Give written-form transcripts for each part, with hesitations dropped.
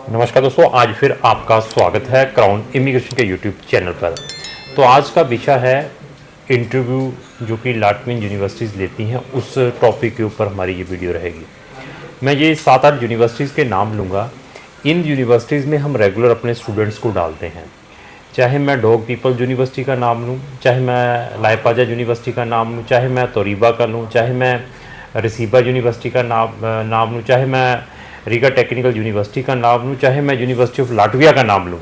नमस्कार दोस्तों, आज फिर आपका स्वागत है क्राउन इमिग्रेशन के यूट्यूब चैनल पर। तो आज का विषय है इंटरव्यू जो कि लाटवियन यूनिवर्सिटीज़ लेती हैं, उस टॉपिक के ऊपर हमारी ये वीडियो रहेगी। मैं ये 7-8 यूनिवर्सिटीज़ के नाम लूँगा। इन यूनिवर्सिटीज़ में हम रेगुलर अपने स्टूडेंट्स को डालते हैं। चाहे मैं डॉग पीपल यूनिवर्सिटी का नाम लूँ, चाहे मैं लाइपाजा यूनिवर्सिटी का नाम लूँ, चाहे मैं तोरीबा का लूँ, चाहे मैं रिसीबा यूनिवर्सिटी का नाम लूँ, चाहे मैं रीगा टेक्निकल यूनिवर्सिटी का नाम लूँ, चाहे मैं यूनिवर्सिटी ऑफ लाटविया का नाम लूँ।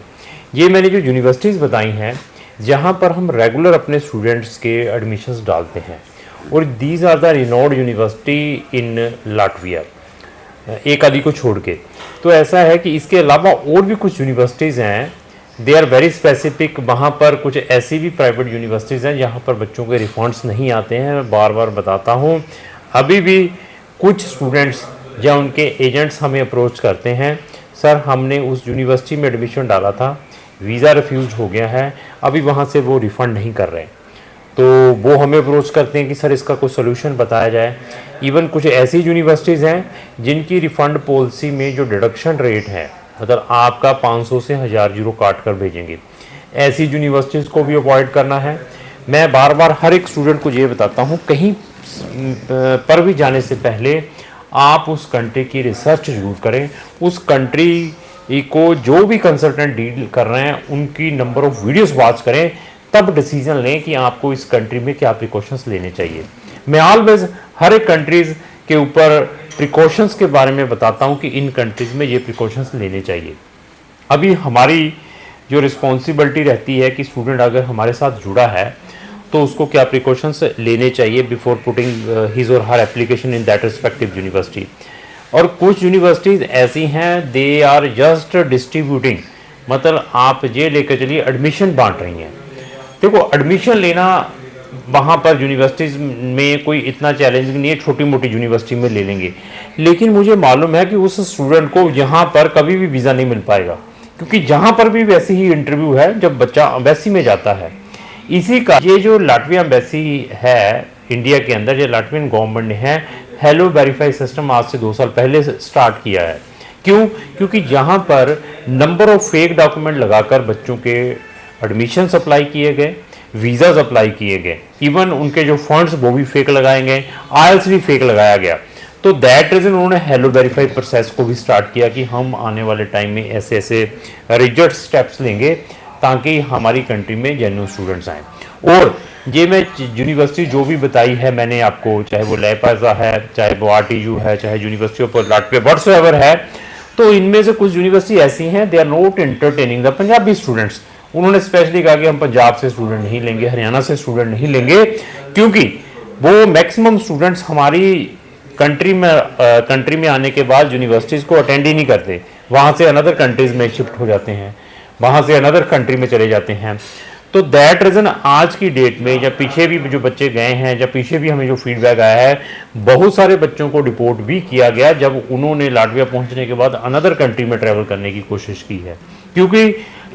ये मैंने जो यूनिवर्सिटीज़ बताई हैं जहाँ पर हम रेगुलर अपने स्टूडेंट्स के एडमिशन्स डालते हैं, और these are the renowned university in Latvia, एक आदि को छोड़ के। तो ऐसा है कि इसके अलावा और भी कुछ यूनिवर्सिटीज़ हैं, दे आर वेरी स्पेसिफिक। वहाँ पर कुछ ऐसी भी प्राइवेट यूनिवर्सिटीज़ हैं जहाँ पर बच्चों के रिफंड्स नहीं आते हैं। मैं बार बार बताता हूँ, अभी भी कुछ स्टूडेंट्स या उनके एजेंट्स हमें अप्रोच करते हैं, सर हमने उस यूनिवर्सिटी में एडमिशन डाला था, वीज़ा रिफ्यूज हो गया है, अभी वहाँ से वो रिफ़ंड नहीं कर रहे। तो वो हमें अप्रोच करते हैं कि सर इसका कोई सोल्यूशन बताया जाए। इवन कुछ ऐसी यूनिवर्सिटीज़ हैं जिनकी रिफ़ंड पॉलिसी में जो डिडक्शन रेट है, मतलब आपका 500 से 1000 यूरो काट कर भेजेंगे, ऐसी यूनिवर्सिटीज़ को भी अवॉइड करना है। मैं बार बार हर एक स्टूडेंट को ये बताता हूँ, कहीं पर भी जाने से पहले आप उस कंट्री की रिसर्च जरूर करें। उस कंट्री को जो भी कंसल्टेंट डील कर रहे हैं उनकी नंबर ऑफ़ वीडियोस वॉच करें, तब डिसीजन लें कि आपको इस कंट्री में क्या प्रिकॉशंस लेने चाहिए। मैं ऑलवेज हर एक कंट्रीज़ के ऊपर प्रिकॉशंस के बारे में बताता हूं कि इन कंट्रीज़ में ये प्रिकॉशंस लेने चाहिए। अभी हमारी जो रिस्पॉन्सिबिलिटी रहती है कि स्टूडेंट अगर हमारे साथ जुड़ा है तो उसको क्या प्रिकॉशंस लेने चाहिए before putting his or her application in that respective university. और कुछ यूनिवर्सिटीज़ ऐसी हैं, दे आर जस्ट डिस्ट्रीब्यूटिंग, मतलब आप ये लेकर चलिए एडमिशन बांट रही हैं। देखो, एडमिशन लेना वहाँ पर यूनिवर्सिटीज़ में कोई इतना चैलेंजिंग नहीं है, छोटी मोटी यूनिवर्सिटी में ले लेंगे। लेकिन मुझे मालूम है कि उस स्टूडेंट को यहाँ पर कभी भी वीज़ा नहीं मिल पाएगा, क्योंकि जहाँ पर भी वैसे ही इंटरव्यू है जब बच्चा एम्बेसी में जाता है। इसी का ये जो लाटविया एम्बेसी है इंडिया के अंदर, ये लाटवियन गवर्नमेंट ने है हेलो वेरीफाई सिस्टम आज से 2 साल पहले स्टार्ट किया है। क्यों? क्योंकि यहाँ पर नंबर ऑफ फेक डॉक्यूमेंट लगाकर बच्चों के एडमिशन अप्लाई किए गए, वीज़ाज अप्लाई किए गए, इवन उनके जो फंड्स वो भी फेक लगाए गए, आयल्स भी फेक लगाया गया। तो दैट रीज़न उन्होंने हेलो वेरीफाई प्रोसेस को भी स्टार्ट किया कि हम आने वाले टाइम में ऐसे ऐसे रिजिड स्टेप्स लेंगे ताकि हमारी कंट्री में जेन्युइन स्टूडेंट्स आएँ। और ये मैं यूनिवर्सिटी जो भी बताई है मैंने आपको, चाहे वो लाइपाजा है, चाहे वो आरटीयू है, चाहे यूनिवर्सिटी ऑफ लाटविया व्हाटसोएवर है, तो इनमें से कुछ यूनिवर्सिटी ऐसी हैं they are not entertaining the Punjabi students. उन्होंने स्पेशली कहा कि हम पंजाब से स्टूडेंट नहीं लेंगे, हरियाणा से स्टूडेंट नहीं लेंगे, क्योंकि वो मैक्सिमम स्टूडेंट्स हमारी कंट्री में आने के बाद यूनिवर्सिटीज़ को अटेंड ही नहीं करते, वहाँ से अनदर कंट्रीज़ में शिफ्ट हो जाते हैं, वहाँ से अनदर कंट्री में चले जाते हैं। तो दैट रीज़न आज की डेट में, या पीछे भी जो बच्चे गए हैं, या पीछे भी हमें जो फीडबैक आया है, बहुत सारे बच्चों को डिपोर्ट भी किया गया जब उन्होंने लाटविया पहुंचने के बाद अनदर कंट्री में ट्रैवल करने की कोशिश की है। क्योंकि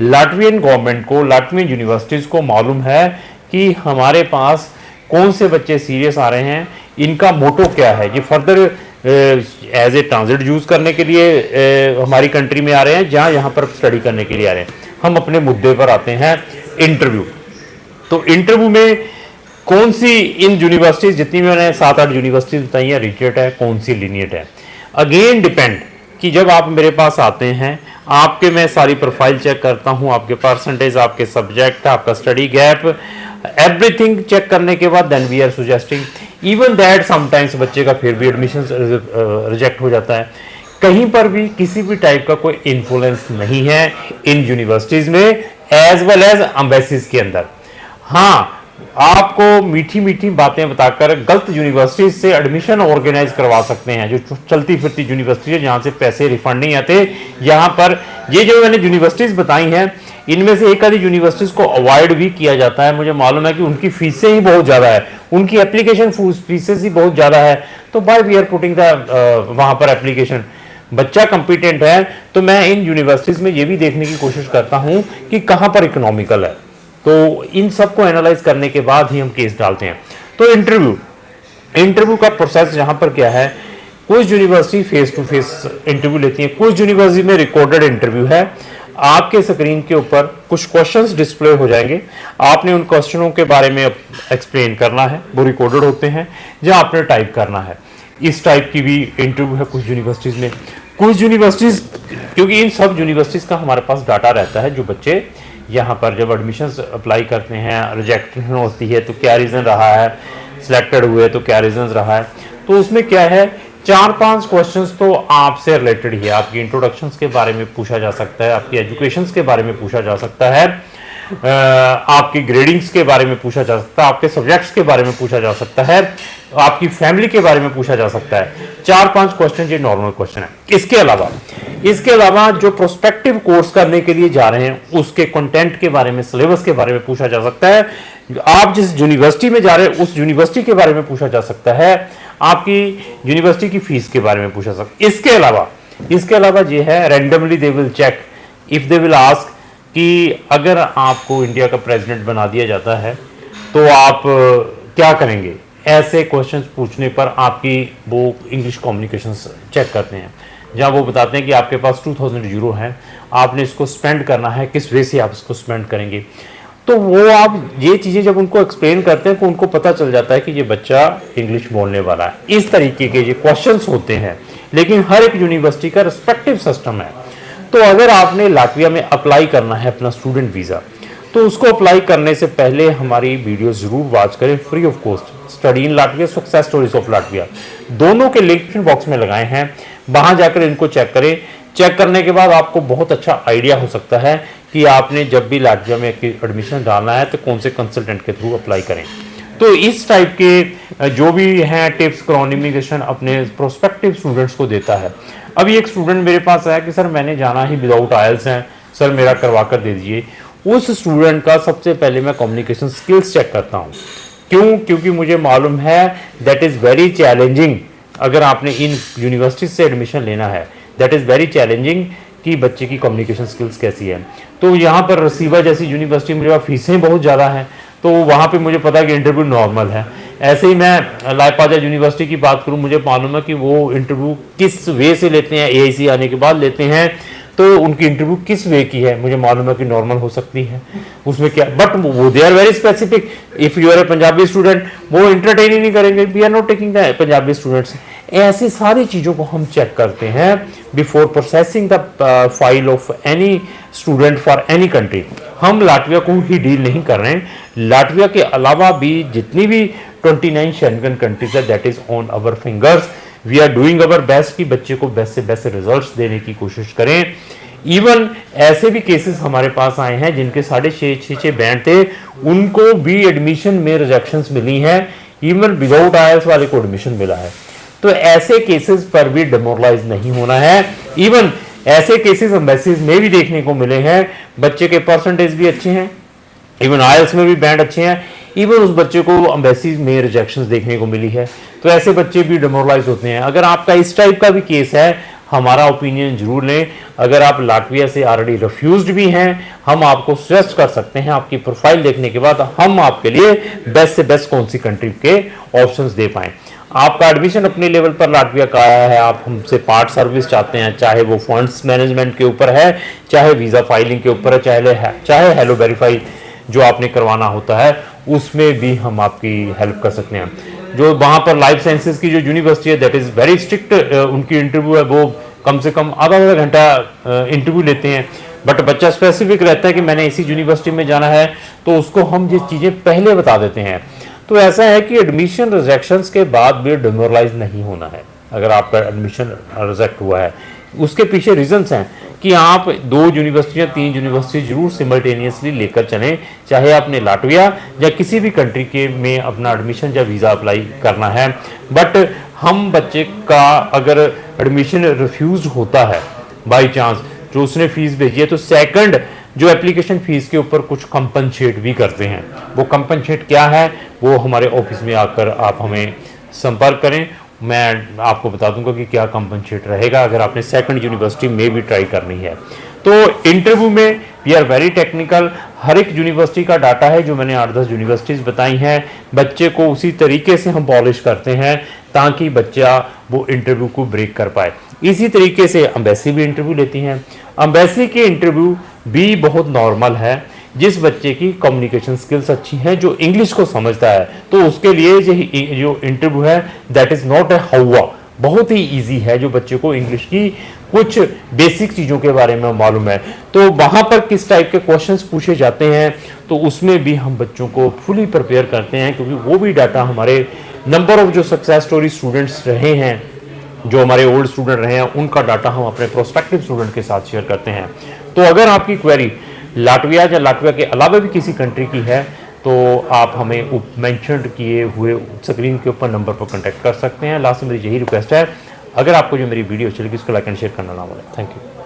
लाटवियन गवर्नमेंट को, लाटवियन यूनिवर्सिटीज़ को मालूम है कि हमारे पास कौन से बच्चे सीरियस आ रहे हैं, इनका मोटो क्या है, ये further as a transit use करने के लिए हमारी कंट्री में आ रहे हैं, जहाँ यहाँ पर स्टडी करने के लिए आ रहे हैं। हम अपने मुद्दे पर आते हैं, इंटरव्यू। तो इंटरव्यू में कौन सी इन यूनिवर्सिटीज़, जितनी मैंने 7-8 यूनिवर्सिटीज़ बताई हैं, रिजेक्ट है, कौन सी लीनियट है, अगेन डिपेंड कि जब आप मेरे पास आते हैं, आपके मैं सारी प्रोफाइल चेक करता हूँ, आपके परसेंटेज, आपके सब्जेक्ट, आपका स्टडी गैप, एवरीथिंग चेक करने के बाद then we are suggesting. Even that sometimes बच्चे का फिर भी एडमिशन रिजेक्ट हो जाता है। कहीं पर भी किसी भी टाइप का कोई इन्फ्लुएंस नहीं है इन यूनिवर्सिटीज़ में, एज वेल एज एम्बेसीज के अंदर। हाँ, आपको मीठी मीठी बातें बताकर गलत यूनिवर्सिटीज से एडमिशन ऑर्गेनाइज करवा सकते हैं, जो चलती फिरती यूनिवर्सिटी है जहाँ से पैसे रिफंड नहीं आते। यहाँ पर ये जो मैंने यूनिवर्सिटीज़ बताई हैं, इनमें से एक आधी यूनिवर्सिटीज़ को अवॉइड भी किया जाता है। मुझे मालूम है कि उनकी फीसें ही बहुत ज़्यादा है, उनकी एप्लीकेशन फीसेस ही बहुत ज़्यादा है, तो by we are putting the वहाँ पर एप्लीकेशन। बच्चा कंपिटेंट है तो मैं इन यूनिवर्सिटीज़ में ये भी देखने की कोशिश करता हूँ कि कहाँ पर इकोनॉमिकल है, तो इन सब को एनालाइज करने के बाद ही हम केस डालते हैं। तो इंटरव्यू का प्रोसेस यहाँ पर क्या है कुछ university face to face interview लेती है, कुछ यूनिवर्सिटी में रिकॉर्डेड इंटरव्यू है। आपके स्क्रीन के ऊपर कुछ क्वेश्चंस डिस्प्ले हो जाएंगे, आपने उन क्वेश्चनों के बारे में एक्सप्लेन करना है, वो रिकॉर्डेड होते हैं, या आपने टाइप करना है। इस टाइप की भी इंटरव्यू है कुछ यूनिवर्सिटीज़ में। कुछ यूनिवर्सिटीज़, क्योंकि इन सब यूनिवर्सिटीज़ का हमारे पास डाटा रहता है, जो बच्चे यहाँ पर जब एडमिशन्स अप्लाई करते हैं, रिजेक्शन होती है तो क्या रीज़न रहा है, सिलेक्टेड हुए तो क्या रीज़न रहा है, तो उसमें क्या है 4-5 क्वेश्चंस तो आपसे रिलेटेड ही है। आपकी इंट्रोडक्शंस के बारे में पूछा जा सकता है, आपकी एजुकेशंस के बारे में पूछा जा सकता है, आपकी ग्रेडिंग्स के बारे में पूछा जा सकता है, आपके सब्जेक्ट्स के बारे में पूछा जा सकता है, आपकी फैमिली के बारे में पूछा जा सकता है। 4-5 क्वेश्चन ये नॉर्मल क्वेश्चन है। इसके अलावा जो प्रोस्पेक्टिव कोर्स करने के लिए जा रहे हैं उसके कंटेंट के बारे में, सिलेबस के बारे में पूछा जा सकता है। आप जिस यूनिवर्सिटी में जा रहे हैं उस यूनिवर्सिटी के बारे में पूछा जा सकता है, आपकी यूनिवर्सिटी की फीस के बारे में पूछा जा सकता है। इसके अलावा ये है randomly they will check if they will ask कि अगर आपको इंडिया का प्रेसिडेंट बना दिया जाता है तो आप क्या करेंगे। ऐसे क्वेश्चंस पूछने पर आपकी वो इंग्लिश कम्युनिकेशंस चेक करते हैं, जहाँ वो बताते हैं कि आपके पास 2000 यूरो है, आपने इसको स्पेंड करना है, किस वे से आप इसको स्पेंड करेंगे। तो वो आप ये चीज़ें जब उनको एक्सप्लेन करते हैं तो उनको पता चल जाता है कि ये बच्चा इंग्लिश बोलने वाला है। इस तरीके के ये क्वेश्चंस होते हैं, लेकिन हर एक यूनिवर्सिटी का रिस्पेक्टिव सिस्टम है। तो अगर आपने लाटविया में अप्लाई करना है अपना स्टूडेंट वीज़ा, तो उसको अप्लाई करने से पहले हमारी वीडियो ज़रूर वॉच करें, free of cost. Study in Latvia, success stories of Latvia, दोनों के लिंक डिस्क्रिप्शन बॉक्स में लगाए हैं, वहाँ जाकर इनको चेक करें। चेक करने के बाद आपको बहुत अच्छा आइडिया हो सकता है कि आपने जब भी लाटविया में एडमिशन डालना है तो कौन से कंसल्टेंट के थ्रू अप्लाई करें। तो इस टाइप के जो भी हैं टिप्स क्राउन इमिग्रेशन अपने प्रोस्पेक्टिव स्टूडेंट्स को देता है। अभी एक स्टूडेंट मेरे पास आया कि सर मैंने जाना ही विदाउट आयल्स है, सर मेरा करवा कर दे दीजिए। उस स्टूडेंट का सबसे पहले मैं कम्युनिकेशन स्किल्स चेक करता हूँ। क्यों? क्योंकि मुझे मालूम है दैट इज़ वेरी चैलेंजिंग। अगर आपने इन यूनिवर्सिटी से एडमिशन लेना है, दैट इज़ वेरी चैलेंजिंग कि बच्चे की कम्युनिकेशन स्किल्स कैसी है। तो यहाँ पर रसीवा जैसी यूनिवर्सिटी मेरे पास फीसें बहुत ज़्यादा हैं, तो वहाँ पे मुझे पता है कि इंटरव्यू नॉर्मल है। ऐसे ही मैं लाइपाजा यूनिवर्सिटी की बात करूँ, मुझे मालूम है कि वो इंटरव्यू किस वे से लेते हैं, एआईसी आने के बाद लेते हैं, तो उनकी इंटरव्यू किस वे की है मुझे मालूम है कि नॉर्मल हो सकती है, उसमें क्या, बट वो they are very specific. If you are a Punjabi student, वो इंटरटेन ही नहीं करेंगे, we are not taking the Punjabi students. ऐसी सारी चीज़ों को हम चेक करते हैं before processing the file of any student for any country. हम लाटविया को ही डील नहीं कर रहे हैं, लाटविया के अलावा भी जितनी भी 29 शेंगन कंट्रीज है, that is on our fingers. We are doing our best कि बच्चे को बेस्ट से बेस्ट रिजल्ट्स देने की कोशिश करें। इवन ऐसे भी केसेस हमारे पास आए हैं जिनके 6.5 बैंड थे, उनको भी एडमिशन में रिजेक्शंस मिली हैं, इवन विदाउट आयल्स वाले को एडमिशन मिला है। तो ऐसे केसेस पर भी डिमोरलाइज नहीं होना है। इवन ऐसे केसेस एम्बेसीज में भी देखने को मिले हैं, बच्चे के परसेंटेज भी अच्छे हैं, इवन आयल्स में भी बैंड अच्छे हैं, इवन उस बच्चे को एम्बेसीज में रिजेक्शंस देखने को मिली है। तो ऐसे बच्चे भी डिमोरलाइज होते हैं। अगर आपका इस टाइप का भी केस है, हमारा ओपिनियन जरूर लें। अगर आप लाटविया से ऑलरेडी रिफ्यूज्ड भी हैं, हम आपको सजेस्ट कर सकते हैं, आपकी प्रोफाइल देखने के बाद हम आपके लिए बेस्ट से बेस्ट कौन सी कंट्री के ऑप्शंस दे पाएँ। आपका एडमिशन अपने लेवल पर लाटविया का आया है, आप हमसे पार्ट सर्विस चाहते हैं, चाहे वो फंड्स मैनेजमेंट के ऊपर है, चाहे वीज़ा फाइलिंग के ऊपर है, चाहे हेलो वेरीफाई जो आपने करवाना होता है, उसमें भी हम आपकी हेल्प कर सकते हैं। जो वहाँ पर लाइफ साइंसेज की जो यूनिवर्सिटी है, दैट इज़ वेरी स्ट्रिक्ट, उनकी इंटरव्यू है वो कम से कम आधा घंटा इंटरव्यू लेते हैं। बट बच्चा स्पेसिफिक रहता है कि मैंने इसी यूनिवर्सिटी में जाना है, तो उसको हम ये चीज़ें पहले बता देते हैं। तो ऐसा है कि एडमिशन रिजेक्शंस के बाद भी डिमोरलाइज नहीं होना है। अगर आपका एडमिशन रिजेक्ट हुआ है, उसके पीछे रीजंस हैं कि आप 2 यूनिवर्सिटियाँ 3 यूनिवर्सिटी जरूर सिमल्टेनियसली लेकर चलें, चाहे आपने लाटविया या किसी भी कंट्री के में अपना एडमिशन या वीज़ा अप्लाई करना है। बट हम बच्चे का अगर एडमिशन रिफ्यूज होता है बाई चांस, जो उसने फीस भेजी है, तो सेकंड जो एप्लीकेशन फ़ीस के ऊपर कुछ कंपनसेट भी करते हैं। वो कंपनसेट क्या है, वो हमारे ऑफिस में आकर आप हमें संपर्क करें, मैं आपको बता दूंगा कि क्या कंपनसेट रहेगा अगर आपने सेकंड यूनिवर्सिटी में भी ट्राई करनी है। तो इंटरव्यू में वी आर वेरी टेक्निकल, हर एक यूनिवर्सिटी का डाटा है जो मैंने 8-10 यूनिवर्सिटीज़ बताई हैं, बच्चे को उसी तरीके से हम पॉलिश करते हैं ताकि बच्चा वो इंटरव्यू को ब्रेक कर पाए। इसी तरीके से एम्बेसी भी इंटरव्यू लेती हैं। एम्बेसी के इंटरव्यू भी बहुत नॉर्मल है। जिस बच्चे की कम्युनिकेशन स्किल्स अच्छी हैं, जो इंग्लिश को समझता है, तो उसके लिए जो इंटरव्यू है दैट इज़ नॉट ए हवा, बहुत ही इजी है। जो बच्चे को इंग्लिश की कुछ बेसिक चीज़ों के बारे में मालूम है, तो वहाँ पर किस टाइप के क्वेश्चंस पूछे जाते हैं, तो उसमें भी हम बच्चों को फुली प्रिपेयर करते हैं, क्योंकि वो भी डाटा हमारे नंबर ऑफ जो सक्सेस स्टोरी स्टूडेंट्स रहे हैं, जो हमारे ओल्ड स्टूडेंट रहे हैं, उनका डाटा हम अपने प्रोस्पेक्टिव स्टूडेंट के साथ शेयर करते हैं। तो अगर आपकी क्वेरी लाटविया या लाटविया के अलावा भी किसी कंट्री की है, तो आप हमें मेंशन किए हुए स्क्रीन के ऊपर नंबर पर कांटेक्ट कर सकते हैं। लास्ट में मेरी यही रिक्वेस्ट है, अगर आपको जो मेरी वीडियो अच्छी लगी उसको लाइक एंड शेयर करना ना भूलें। Thank you.